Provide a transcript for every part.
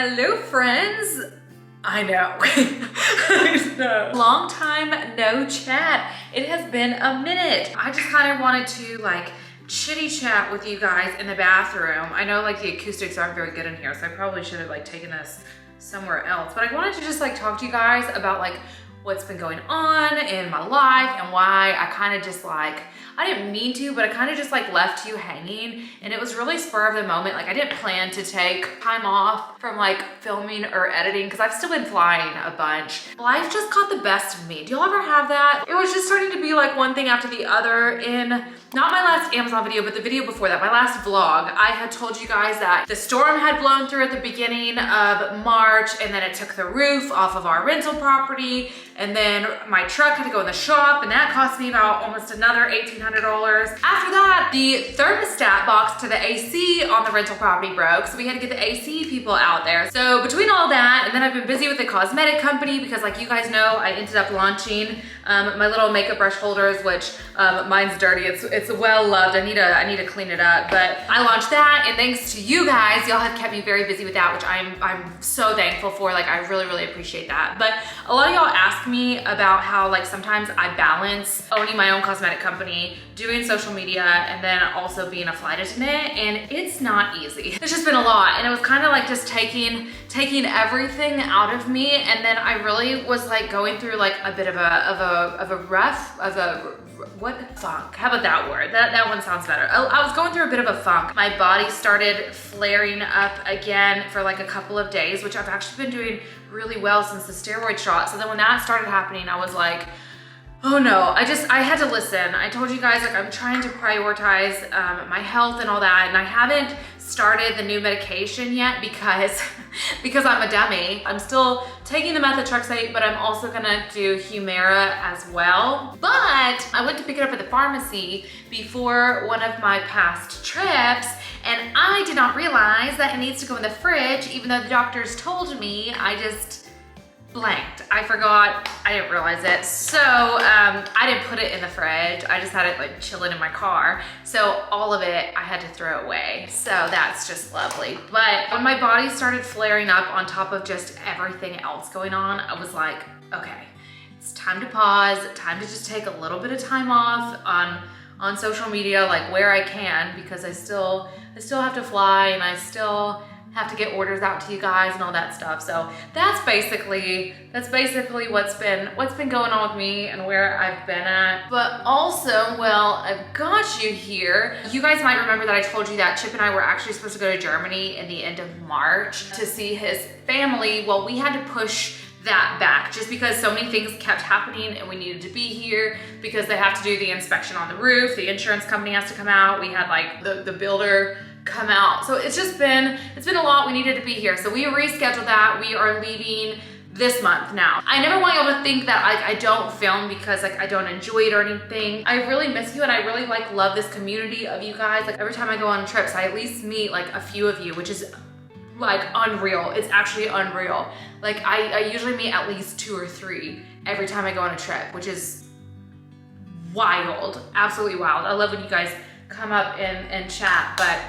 Hello friends. I know. I know. Long time no chat. It has been a minute. I just kind of wanted to like chitty chat with you guys in the bathroom. I know like the acoustics aren't very good in here, so I probably should have like taken this somewhere else. But I wanted to just like talk to you guys about like what's been going on in my life and why I kind of just like, I didn't mean to, but I kind of just like left you hanging, and it was really spur of the moment. Like I didn't plan to take time off from like filming or editing because I've still been flying a bunch. Life just got the best of me. Do y'all ever have that? It was just starting to be like one thing after the other. In not my last Amazon video, but the video before that, my last vlog, I had told you guys that the storm had blown through at the beginning of March, and then it took the roof off of our rental property, and then my truck had to go in the shop, and that cost me about almost another $1,800. After that, the thermostat box to the AC on the rental property broke, so we had to get the AC people out there. So between all that, and then I've been busy with the cosmetic company because like you guys know, I ended up launching my little makeup brush holders, which mine's dirty. It's well loved. I need to clean it up, but I launched that, and thanks to you guys, y'all have kept me very busy with that, which I'm so thankful for. Like I really appreciate that. But a lot of y'all ask me about how like sometimes I balance owning my own cosmetic company, doing social media, and then also being a flight attendant, and it's not easy. It's just been a lot, and it was kind of like just taking everything out of me, and then I really was like going through like a bit of a what funk? How about that word? That one sounds better. I was going through a bit of a funk. My body started flaring up again for like a couple of days, which I've actually been doing really well since the steroid shot. So then when that started happening, I was like, oh no, I had to listen. I told you guys like I'm trying to prioritize my health and all that, and I haven't started the new medication yet because I'm a dummy. I'm still taking the methotrexate, but I'm also gonna do Humira as well. But I went to pick it up at the pharmacy before one of my past trips, and I did not realize that it needs to go in the fridge, even though the doctors told me. I just blanked. I forgot. I didn't realize it. So I didn't put it in the fridge. I just had it like chilling in my car. So all of it I had to throw away. So that's just lovely. But when my body started flaring up on top of just everything else going on, I was like, okay, it's time to pause, time to just take a little bit of time off on social media, like where I can, because I still have to fly, and I still have to get orders out to you guys and all that stuff. So that's basically what's been going on with me and where I've been at. But also, well, I've got you here. You guys might remember that I told you that Chip and I were actually supposed to go to Germany in the end of March to see his family. Well, we had to push that back just because so many things kept happening, and we needed to be here because they have to do the inspection on the roof. The insurance company has to come out. We had like the builder come out. So it's been a lot. We needed to be here. So we rescheduled that. We are leaving this month now. I never want y'all to think that I don't film because like I don't enjoy it or anything. I really miss you, and I really like love this community of you guys. Like every time I go on trips, I at least meet like a few of you, which is like unreal. It's actually unreal. Like I usually meet at least 2 or 3 every time I go on a trip, which is wild, absolutely wild. I love when you guys come up and chat. But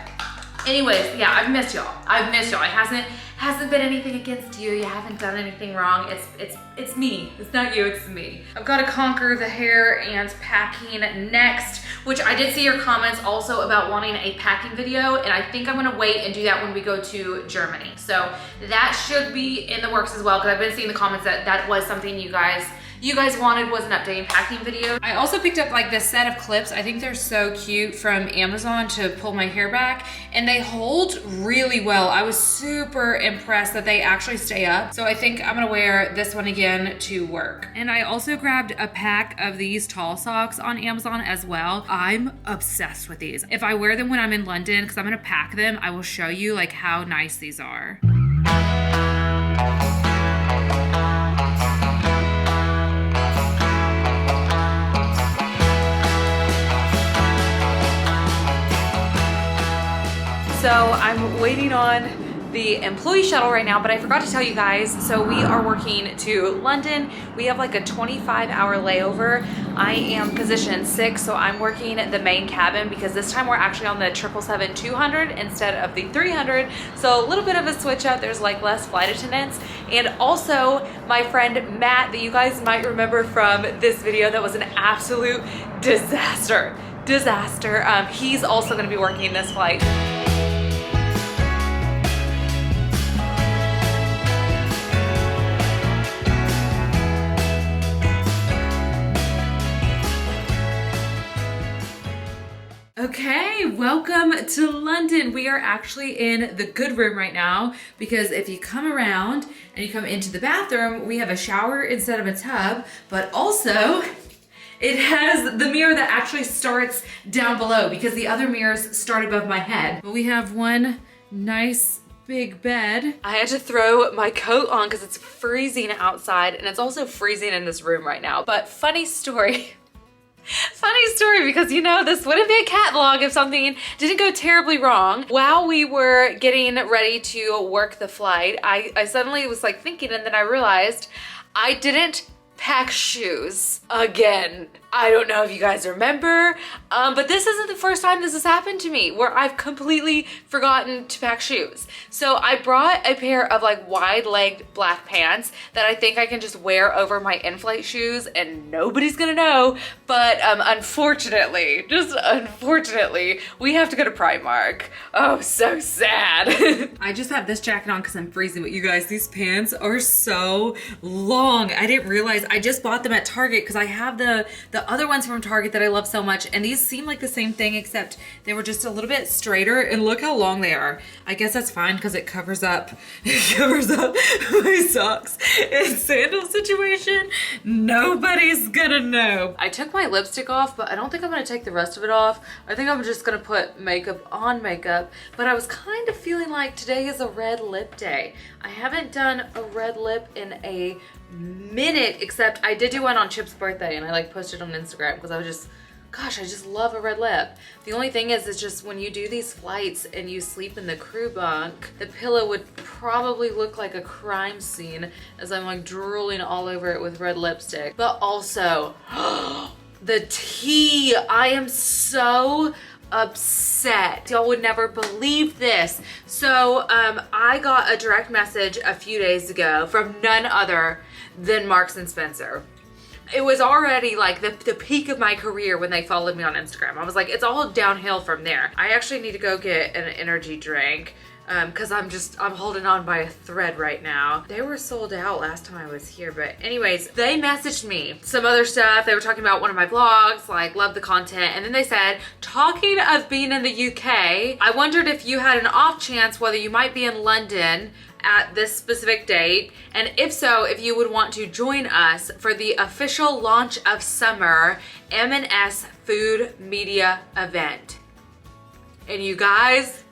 anyways, yeah, I've missed y'all. It hasn't been anything against you. You haven't done anything wrong. It's me. It's not you, it's me. I've got to conquer the hair and packing next, which I did see your comments also about wanting a packing video, and I think I'm gonna wait and do that when we go to Germany. So that should be in the works as well, because I've been seeing the comments that was something you guys wanted, was an updating packing video. I also picked up like this set of clips. I think they're so cute, from Amazon, to pull my hair back, and they hold really well. I was super impressed that they actually stay up. So I think I'm gonna wear this one again to work. And I also grabbed a pack of these tall socks on Amazon as well. I'm obsessed with these. If I wear them when I'm in London, because I'm gonna pack them, I will show you like how nice these are. So I'm waiting on the employee shuttle right now, but I forgot to tell you guys, so we are working to London. We have like a 25-hour layover. I am position 6, so I'm working the main cabin because this time we're actually on the 777-200 instead of the 300. So a little bit of a switch up. There's like less flight attendants. And also my friend Matt, that you guys might remember from this video that was an absolute disaster. He's also gonna be working this flight. Okay, welcome to London. We are actually in the good room right now because if you come around and you come into the bathroom, we have a shower instead of a tub, but also it has the mirror that actually starts down below because the other mirrors start above my head. But we have one nice big bed. I had to throw my coat on because it's freezing outside and it's also freezing in this room right now. But funny story. Funny story, because you know, this wouldn't be a cat vlog if something didn't go terribly wrong. While we were getting ready to work the flight, I suddenly was like thinking, and then I realized I didn't pack shoes again. I don't know if you guys remember, but this isn't the first time this has happened to me where I've completely forgotten to pack shoes. So I brought a pair of like wide-legged black pants that I think I can just wear over my in-flight shoes and nobody's gonna know. But unfortunately, just unfortunately, we have to go to Primark. Oh, so sad. I just have this jacket on because I'm freezing, but you guys, these pants are so long. I didn't realize I just bought them at Target because I have the other ones from Target that I love so much, and these seem like the same thing except they were just a little bit straighter, and look how long they are. I guess that's fine because it covers up my socks and sandal situation. Nobody's gonna know. I took my lipstick off, but I don't think I'm gonna take the rest of it off. I think I'm just gonna put makeup on makeup, but I was kind of feeling like today is a red lip day. I haven't done a red lip in a minute, except I did do one on Chip's birthday and I like posted on Instagram because I was just, gosh, I just love a red lip. The only thing is, it's just when you do these flights and you sleep in the crew bunk, the pillow would probably look like a crime scene as I'm like drooling all over it with red lipstick. But also, the tea, I am so upset. Y'all would never believe this. So I got a direct message a few days ago from none other than Marks and Spencer. It was already like the peak of my career when they followed me on Instagram. I was like, it's all downhill from there. I actually need to go get an energy drink because I'm holding on by a thread right now. They were sold out last time I was here, but anyways, they messaged me some other stuff. They were talking about one of my vlogs, like love the content, and then they said, talking of being in the UK, I wondered if you had an off chance whether you might be in London at this specific date, and if so, if you would want to join us for the official launch of summer M&S food media event. And you guys,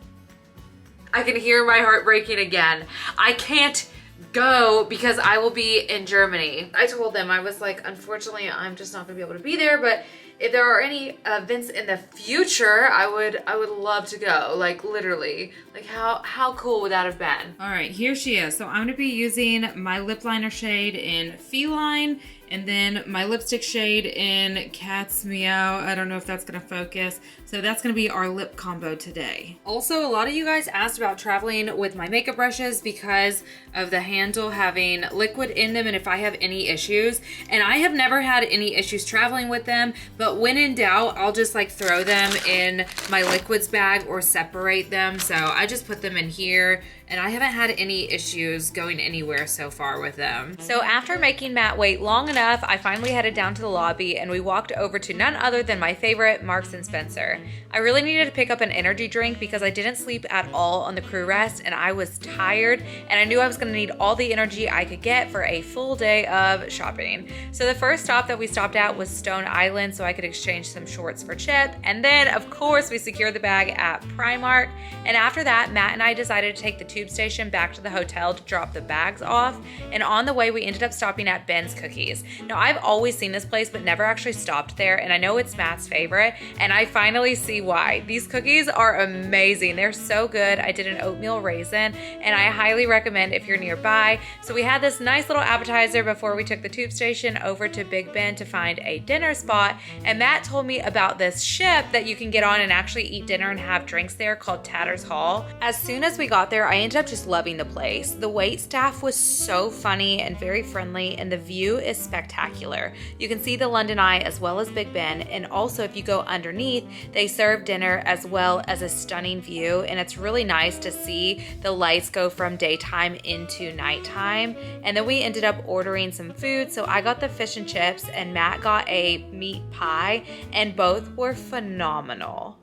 I can hear my heart breaking again. I can't go because I will be in Germany. I told them, I was like, unfortunately, I'm just not gonna be able to be there, but if there are any events in the future, I would love to go, like literally. Like how cool would that have been? All right, here she is. So I'm gonna be using my lip liner shade in Feline, and then my lipstick shade in Cat's Meow. I don't know if that's gonna focus. So that's gonna be our lip combo today. Also, a lot of you guys asked about traveling with my makeup brushes because of the handle having liquid in them and if I have any issues. And I have never had any issues traveling with them, but when in doubt, I'll just like throw them in my liquids bag or separate them. So I just put them in here, and I haven't had any issues going anywhere so far with them. So after making Matt wait long enough, I finally headed down to the lobby and we walked over to none other than my favorite, Marks and Spencer. I really needed to pick up an energy drink because I didn't sleep at all on the crew rest and I was tired, and I knew I was gonna need all the energy I could get for a full day of shopping. So the first stop that we stopped at was Stone Island so I could exchange some shorts for Chip, and then of course we secured the bag at Primark, and after that Matt and I decided to take the tube station back to the hotel to drop the bags off. And on the way, we ended up stopping at Ben's Cookies. Now, I've always seen this place, but never actually stopped there. And I know it's Matt's favorite, and I finally see why. These cookies are amazing. They're so good. I did an oatmeal raisin, and I highly recommend if you're nearby. So we had this nice little appetizer before we took the tube station over to Big Ben to find a dinner spot. And Matt told me about this ship that you can get on and actually eat dinner and have drinks there called Tatter's Hall. As soon as we got there, I ended up just loving the place. The wait staff was so funny and very friendly, and the view is spectacular. You can see the London Eye as well as Big Ben, and also if you go underneath, they serve dinner as well as a stunning view, and it's really nice to see the lights go from daytime into nighttime. And then we ended up ordering some food, so I got the fish and chips and Matt got a meat pie, and both were phenomenal.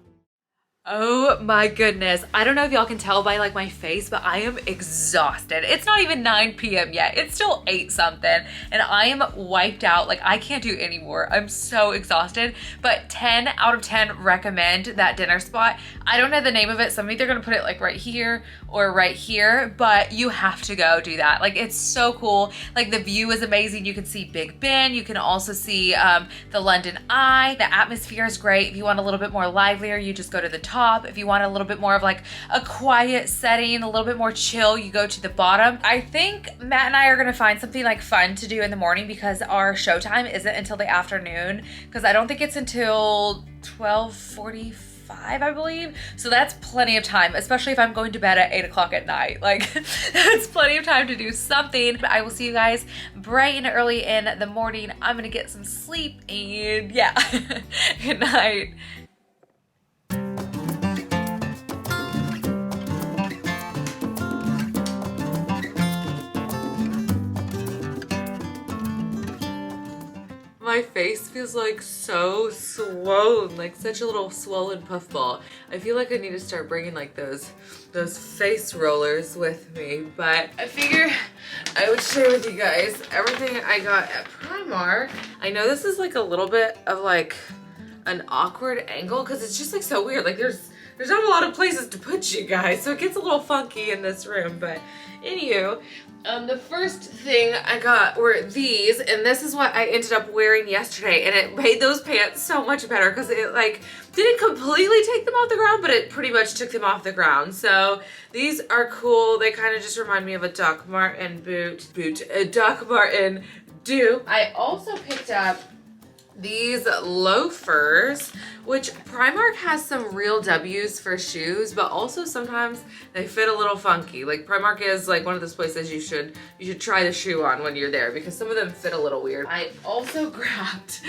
Oh my goodness. I don't know if y'all can tell by like my face, but I am exhausted. It's not even 9 p.m. yet. It's still 8 something and I am wiped out. Like I can't do anymore. I'm so exhausted, but 10 out of 10 recommend that dinner spot. I don't know the name of it, so I'm either gonna put it like right here or right here, but you have to go do that. Like it's so cool. Like the view is amazing. You can see Big Ben. You can also see the London Eye. The atmosphere is great. If you want a little bit more livelier, you just go to the top. If you want a little bit more of like a quiet setting, a little bit more chill, you go to the bottom. I think Matt and I are gonna find something like fun to do in the morning because our showtime isn't until the afternoon, because I don't think it's until 12:45, I believe. So that's plenty of time, especially if I'm going to bed at 8 o'clock at night. Like that's plenty of time to do something. But I will see you guys bright and early in the morning. I'm gonna get some sleep and yeah, good night. My face feels like so swollen, like such a little swollen puffball. I feel like I need to start bringing like those face rollers with me, but I figure I would share with you guys everything I got at Primark. I know this is like a little bit of like an awkward angle because it's just like so weird. Like there's not a lot of places to put you guys, so it gets a little funky in this room, but anywho, the first thing I got were these, and this is what I ended up wearing yesterday, and it made those pants so much better because it like didn't completely take them off the ground, but it pretty much took them off the ground. So these are cool. They kind of just remind me of a Doc Martin a Doc Martin do. I also picked up these loafers, which Primark has some real W's for shoes, but also sometimes they fit a little funky. Like Primark is like one of those places you should try the shoe on when you're there because some of them fit a little weird. I also grabbed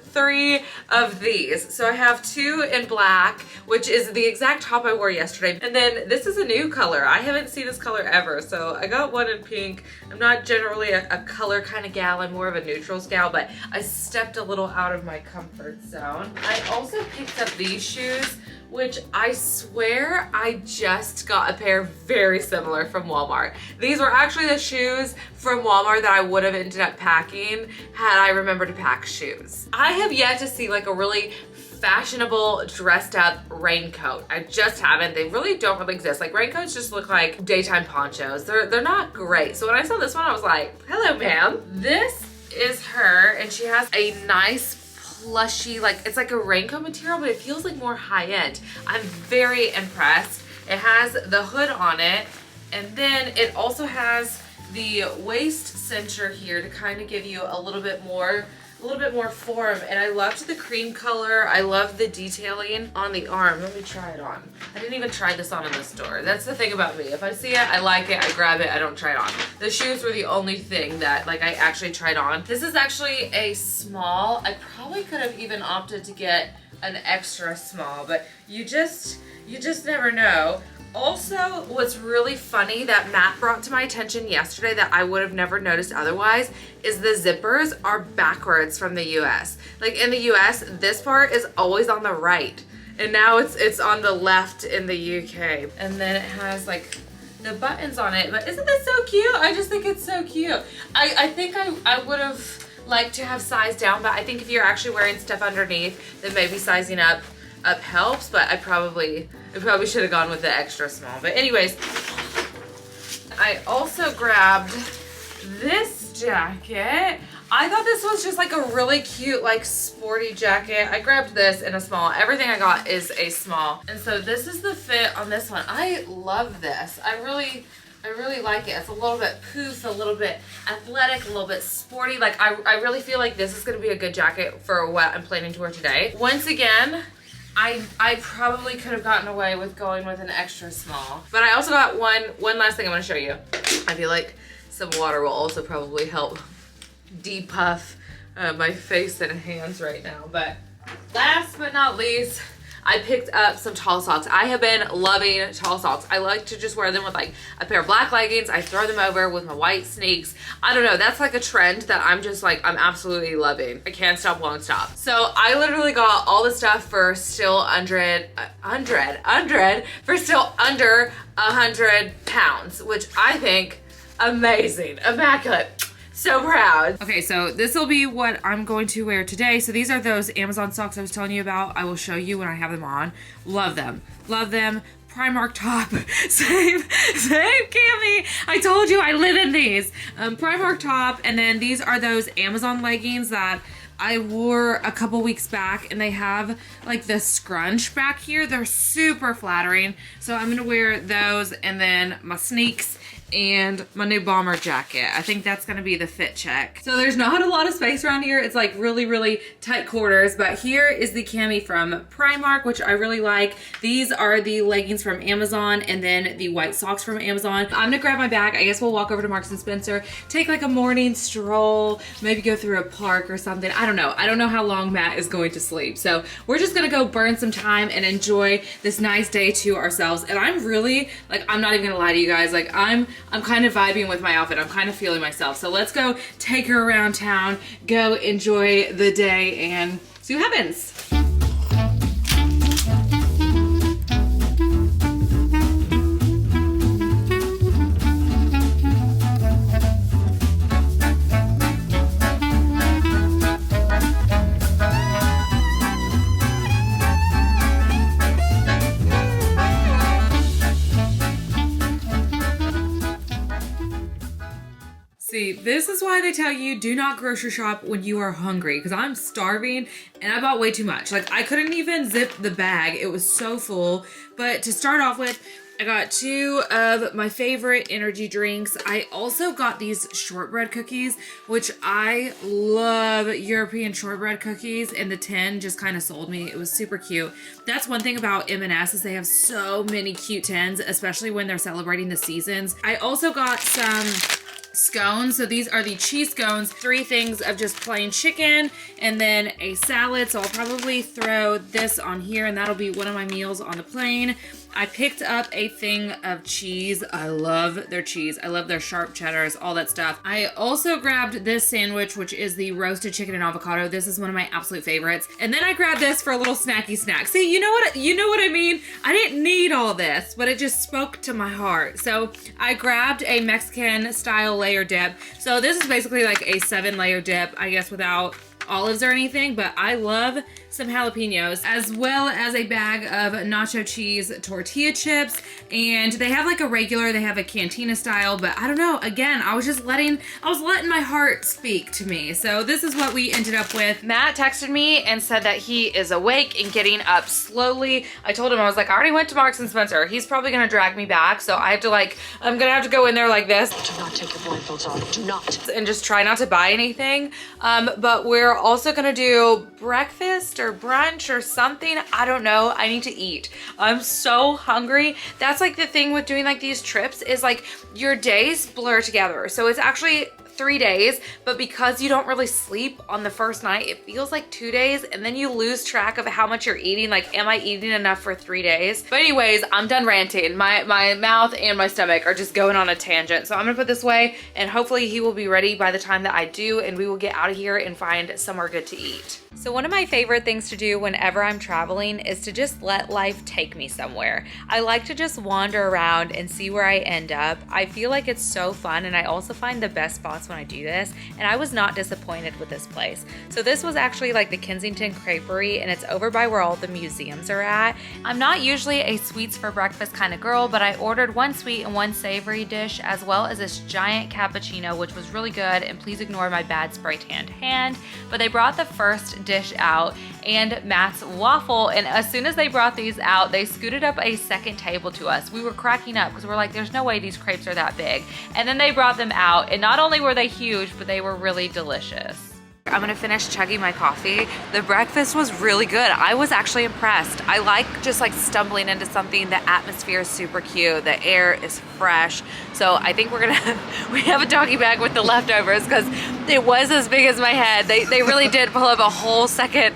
3 of these. So I have 2 in black, which is the exact top I wore yesterday. And then this is a new color. I haven't seen this color ever. So I got one in pink. I'm not generally a color kind of gal. I'm more of a neutrals gal, but I stepped a little out of my comfort zone. I also picked up these shoes, which I swear I just got a pair very similar from Walmart. These were actually the shoes from Walmart that I would have ended up packing had I remembered to pack shoes. I have yet to see like a really fashionable dressed up raincoat. I just haven't. They really don't really exist. Like raincoats just look like daytime ponchos. They're not great. So when I saw this one, I was like, hello ma'am. This is her, and she has a nice plushy, like it's like a raincoat material, but it feels like more high-end. I'm very impressed. It has the hood on it, and then it also has the waist cincher here to kind of give you a little bit more form. And I loved the cream color. I love the detailing on the arm. Let me try it on. I didn't even try this on in the store. That's the thing about me. If I see it, I like it, I grab it, I don't try it on. The shoes were the only thing that like I actually tried on. This is actually a small. I probably could have even opted to get an extra small, but you just never know. Also, what's really funny that Matt brought to my attention yesterday that I would have never noticed otherwise is the zippers are backwards from the US. Like in the US, this part is always on the right, and now it's on the left in the UK. And then it has like the buttons on it, but isn't this so cute? I just think it's so cute. I think I would have liked to have sized down, but I think if you're actually wearing stuff underneath, then maybe sizing up up helps, but I probably should have gone with the extra small. But anyways, I also grabbed this jacket. I thought this was just like a really cute, like sporty jacket. I grabbed this in a small. Everything I got is a small. And so this is the fit on this one. I love this. I really like it. It's a little bit poof, a little bit athletic, a little bit sporty. Like I really feel like this is gonna be a good jacket for what I'm planning to wear today. Once again, I probably could have gotten away with going with an extra small. But I also got one last thing I want to show you. I feel like some water will also probably help depuff my face and hands right now. But last but not least, I picked up some tall socks. I have been loving tall socks. I like to just wear them with like a pair of black leggings. I throw them over with my white sneaks. I don't know, that's like a trend that I'm just like, I'm absolutely loving. I can't stop, won't stop. So I literally got all the stuff for still under 100 pounds, which I think amazing, immaculate. So proud. Okay, so this will be what I'm going to wear today. So these are those Amazon socks I was telling you about. I will show you when I have them on. Love them. Love them. Primark top. Same cami. I told you I live in these. Primark top. And then these are those Amazon leggings that I wore a couple weeks back, and they have like the scrunch back here. They're super flattering. So I'm gonna wear those, and then my sneaks and my new bomber jacket. I think that's gonna be the fit check. So there's not a lot of space around here. It's like really tight quarters, but here is the cami from Primark, which I really like. These are the leggings from Amazon, and then the white socks from Amazon. I'm gonna grab my bag. I guess we'll walk over to Marks and Spencer, take like a morning stroll, maybe go through a park or something. I don't know how long Matt is going to sleep. So we're just gonna go burn some time and enjoy this nice day to ourselves. And I'm really, like, I'm not even gonna lie to you guys, like I'm kind of vibing with my outfit. I'm kind of feeling myself. So let's go take her around town, go enjoy the day, and see what happens. See, this is why they tell you do not grocery shop when you are hungry, because I'm starving and I bought way too much. Like, I couldn't even zip the bag. It was so full. But to start off with, I got 2 of my favorite energy drinks. I also got these shortbread cookies, which I love European shortbread cookies, and the tin just kind of sold me. It was super cute. That's one thing about M&S is they have so many cute tins, especially when they're celebrating the seasons. I also got some scones. So these are the cheese scones, 3 things of just plain chicken and then a salad. So I'll probably throw this on here, and that'll be one of my meals on the plane. I picked up a thing of cheese. I love their cheese. I love their sharp cheddars, all that stuff. I also grabbed this sandwich, which is the roasted chicken and avocado. This is one of my absolute favorites. And then I grabbed this for a little snacky snack. See, you know what I mean? I didn't need all this, but it just spoke to my heart. So I grabbed a Mexican style layer dip. So this is basically like a 7-layer dip, I guess, without olives or anything, but I love some jalapenos, as well as a bag of nacho cheese tortilla chips. And they have like a regular, they have a cantina style, but I don't know, again, I was letting my heart speak to me. So this is what we ended up with. Matt texted me and said that he is awake and getting up slowly. I told him, I was like, I already went to Marks and Spencer. He's probably gonna drag me back, so I have to I'm gonna have to go in there like this. Do not take your blindfolds off, do not. And just try not to buy anything. But we're also gonna do breakfast or brunch or something. I don't know. I need to eat. I'm so hungry. That's like the thing with doing like these trips is like your days blur together. So it's actually 3 days, but because you don't really sleep on the first night, it feels like 2 days, and then you lose track of how much you're eating. Like, am I eating enough for 3 days? But anyways, I'm done ranting. My mouth and my stomach are just going on a tangent. So I'm gonna put this away, and hopefully he will be ready by the time that I do, and we will get out of here and find somewhere good to eat. So one of my favorite things to do whenever I'm traveling is to just let life take me somewhere. I like to just wander around and see where I end up. I feel like it's so fun, and I also find the best spots when I do this, and I was not disappointed with this place. So this was actually like the Kensington Creperie, and it's over by where all the museums are at. I'm not usually a sweets for breakfast kind of girl, but I ordered one sweet and one savory dish, as well as this giant cappuccino, which was really good, and please ignore my bad spray tanned hand. But they brought the first dish out and Matt's waffle, and as soon as they brought these out, they scooted up a second table to us. We were cracking up because we're like, there's no way these crepes are that big. And then they brought them out, and not only were they huge, but they were really delicious. I'm gonna finish chugging my coffee. The breakfast was really good. I was actually impressed. I like just like stumbling into something. The atmosphere is super cute. The air is fresh. So I think we have a doggy bag with the leftovers because it was as big as my head. They really did pull up a whole second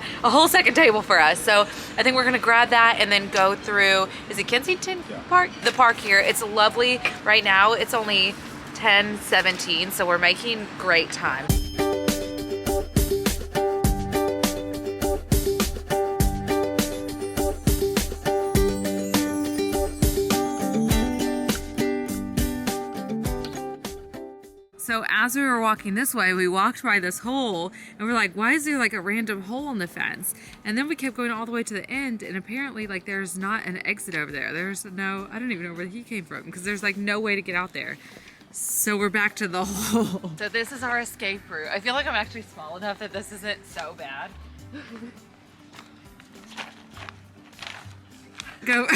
table for us. So I think we're gonna grab that and then go through, is it Kensington Park? The park here. It's lovely. Right now it's only 10:17, so we're making great time. So as we were walking this way, we walked by this hole and we're like, why is there like a random hole in the fence? And then we kept going all the way to the end, and apparently like there's not an exit over there. There's no, I don't even know where he came from because there's like no way to get out there. So we're back to the hole. So this is our escape route. I feel like I'm actually small enough that this isn't so bad. Go.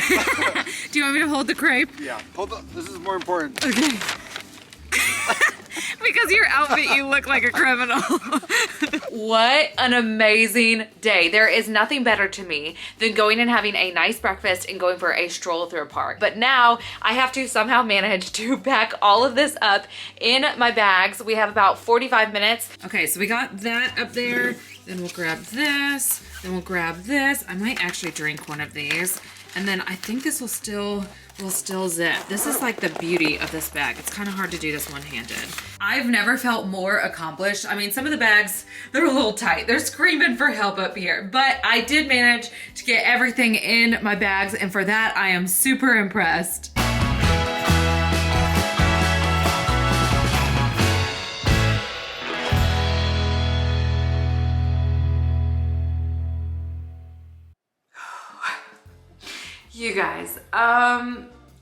Do you want me to hold the crepe? Yeah, this is more important. Okay. Because your outfit, you look like a criminal. What an amazing day. There is nothing better to me than going and having a nice breakfast and going for a stroll through a park. But now I have to somehow manage to pack all of this up in my bags. We have about 45 minutes. Okay, so we got that up there. Then we'll grab this. Then we'll grab this. I might actually drink one of these. And then I think this will still zip. This is like the beauty of this bag. It's kind of hard to do this one-handed. I've never felt more accomplished. I mean, some of the bags, they're a little tight. They're screaming for help up here, but I did manage to get everything in my bags, and for that, I am super impressed. You guys,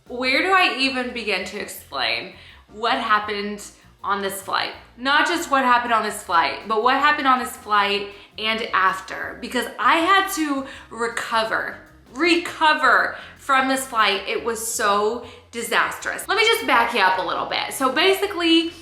where do I even begin to explain what happened on this flight? Not just what happened on this flight, but what happened on this flight and after, because I had to recover from this flight. It was so disastrous. Let me just back you up a little bit. So basically,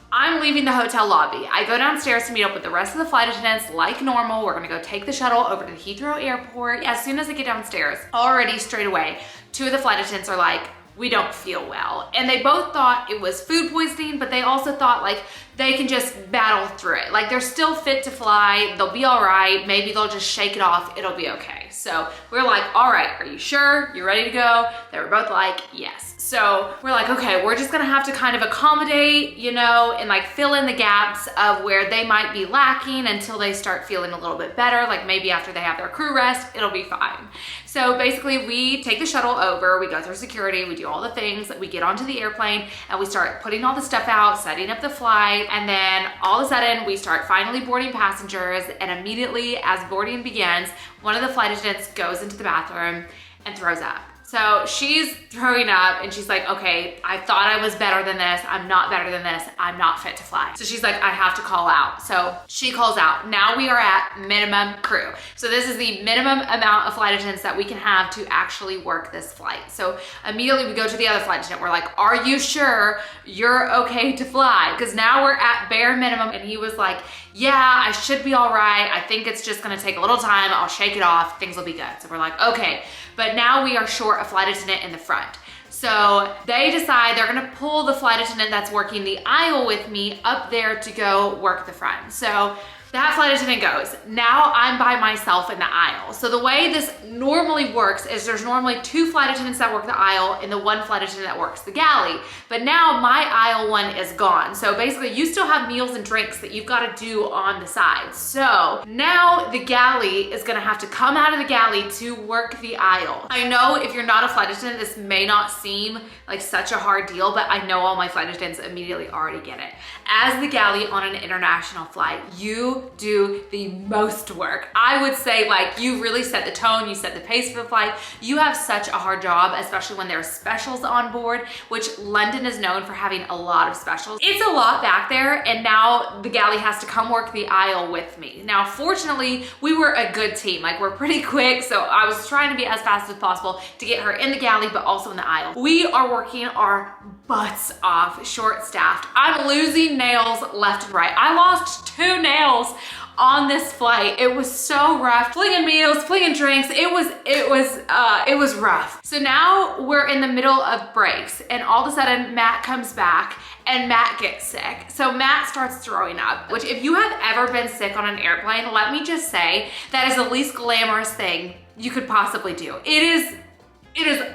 I'm leaving the hotel lobby. I go downstairs to meet up with the rest of the flight attendants like normal. We're gonna go take the shuttle over to Heathrow Airport. As soon as I get downstairs, already straight away, two of the flight attendants are like, we don't feel well. And they both thought it was food poisoning, but they also thought like they can just battle through it. Like they're still fit to fly, they'll be all right, maybe they'll just shake it off, it'll be okay. So we're like, all right, are you sure? You ready to go? They were both like, yes. So we're like, okay, we're just gonna have to kind of accommodate, you know, and like fill in the gaps of where they might be lacking until they start feeling a little bit better. Like maybe after they have their crew rest, it'll be fine. So basically we take the shuttle over, we go through security, we do all the things, we get onto the airplane and we start putting all the stuff out, setting up the flight. And then all of a sudden we start finally boarding passengers, and immediately as boarding begins, one of the flight attendants goes into the bathroom and throws up. So she's throwing up and she's like, okay, I thought I was better than this. I'm not better than this. I'm not fit to fly. So she's like, I have to call out. So she calls out. Now we are at minimum crew. So this is the minimum amount of flight attendants that we can have to actually work this flight. So immediately we go to the other flight attendant. We're like, are you sure you're okay to fly? Because now we're at bare minimum. And he was like, yeah, I should be all right. I think it's just gonna take a little time. I'll shake it off. Things will be good. So we're like, okay. But now we are short a flight attendant in the front. So they decide they're gonna pull the flight attendant that's working the aisle with me up there to go work the front. So that flight attendant goes. Now I'm by myself in the aisle. So the way this normally works is there's normally 2 flight attendants that work the aisle and the 1 flight attendant that works the galley. But now my aisle 1 is gone. So basically you still have meals and drinks that you've got to do on the side. So now the galley is gonna have to come out of the galley to work the aisle. I know if you're not a flight attendant, this may not seem like such a hard deal, but I know all my flight attendants immediately already get it. As the galley on an international flight, you do the most work. I would say like you really set the tone, you set the pace for the flight. You have such a hard job, especially when there are specials on board, which London is known for having a lot of specials. It's a lot back there, and now the galley has to come work the aisle with me. Now, fortunately, we were a good team. Like, we're pretty quick, so I was trying to be as fast as possible to get her in the galley, but also in the aisle. We are working our butts off, short-staffed. I'm losing nails left and right. I lost 2 nails on this flight. It was so rough. Flinging meals, flinging drinks. It was rough. So now we're in the middle of breaks, and all of a sudden Matt comes back and Matt gets sick. So Matt starts throwing up, which if you have ever been sick on an airplane, let me just say that is the least glamorous thing you could possibly do. It is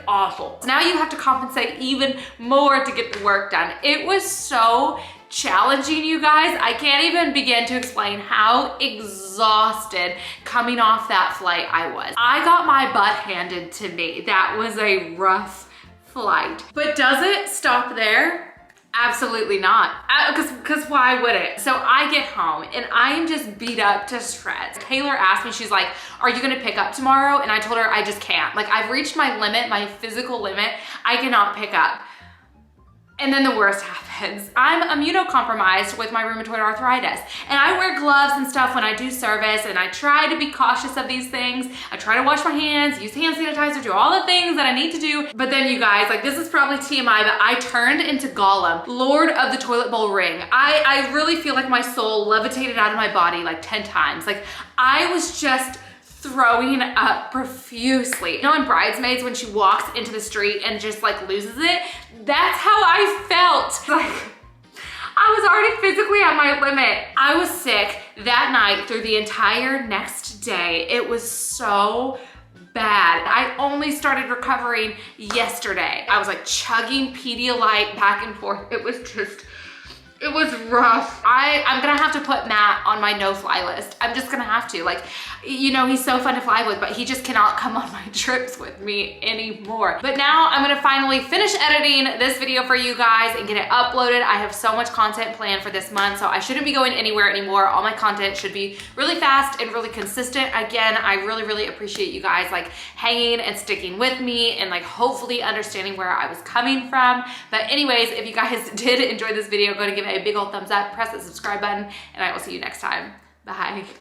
awful. So now you have to compensate even more to get the work done. It was so challenging, you guys. I can't even begin to explain how exhausted coming off that flight I was. I got my butt handed to me. That was a rough flight. But does it stop there? Absolutely not. Because why would it? So I get home and I am just beat up to shreds. Taylor asked me, she's like, are you gonna pick up tomorrow? And I told her I just can't. Like, I've reached my limit, my physical limit. I cannot pick up. And then the worst happens. I'm immunocompromised with my rheumatoid arthritis. And I wear gloves and stuff when I do service, and I try to be cautious of these things. I try to wash my hands, use hand sanitizer, do all the things that I need to do. But then you guys, like, this is probably TMI, but I turned into Gollum, Lord of the Toilet Bowl Ring. I really feel like my soul levitated out of my body like 10 times. Like, I was just throwing up profusely. You know in Bridesmaids when she walks into the street and just like loses it? That's how I felt. Like, I was already physically at my limit. I was sick that night through the entire next day. It was so bad. I only started recovering yesterday. I was like chugging Pedialyte back and forth. It was rough. I'm gonna have to put Matt on my no-fly list. I'm just gonna have to. Like, you know, he's so fun to fly with, but he just cannot come on my trips with me anymore. But now I'm gonna finally finish editing this video for you guys and get it uploaded. I have so much content planned for this month, so I shouldn't be going anywhere anymore. All my content should be really fast and really consistent. Again, I really, really appreciate you guys like hanging and sticking with me and like hopefully understanding where I was coming from. But anyways, if you guys did enjoy this video, go to give it a big old thumbs up, press that subscribe button, and I will see you next time. Bye.